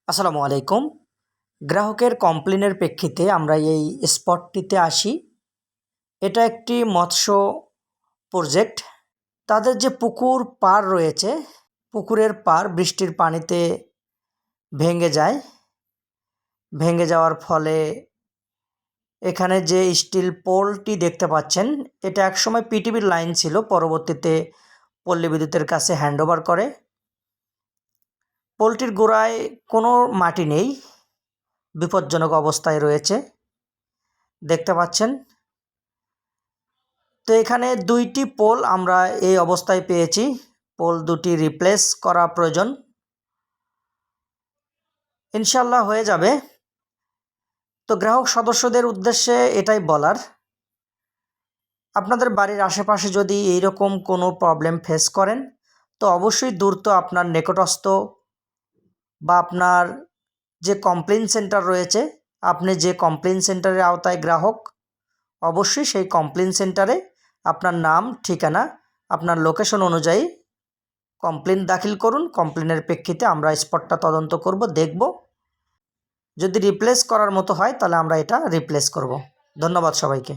আসসালামু আলাইকুম। গ্রাহকের কমপ্লেনের প্রেক্ষিতে আমরা এই স্পটটিতে আসি। এটা একটি মৎস্য প্রজেক্ট। তাদের যে পুকুর পাড় রয়েছে, পুকুরের পাড় বৃষ্টির পানিতে ভেঙে যায়। ভেঙে যাওয়ার ফলে এখানে যে স্টিল পোলটি দেখতে পাচ্ছেন, এটা একসময় পিটিবির লাইন ছিল, পরবর্তীতে পল্লী বিদ্যুতের কাছে হ্যান্ডওভার করে। পোলটির গোড়ায় কোনো মাটি নেই, বিপজ্জনক অবস্থায় রয়েছে, দেখতে পাচ্ছেন। তো এখানে দুইটি পোল আমরা এই অবস্থায় পেয়েছি। পোল দুটি রিপ্লেস করা প্রয়োজন, ইনশাল্লাহ হয়ে যাবে। তো গ্রাহক সদস্যদের উদ্দেশ্যে এটাই বলার, আপনাদের বাড়ির আশেপাশে যদি এইরকম কোনো প্রবলেম ফেস করেন, তো অবশ্যই দ্রুত আপনার নিকটস্থ বা আপনার যে কমপ্লেন সেন্টার রয়েছে, আপনি যে কমপ্লেন সেন্টারের আওতায় গ্রাহক, অবশ্যই সেই কমপ্লেন সেন্টারে আপনার নাম, ঠিকানা, আপনার লোকেশন অনুযায়ী কমপ্লেন দাখিল করুন। কমপ্লেনের প্রেক্ষিতে আমরা স্পটটা তদন্ত করব, দেখব। যদি রিপ্লেস করার মতো হয় তাহলে আমরা এটা রিপ্লেস করব। ধন্যবাদ সবাইকে।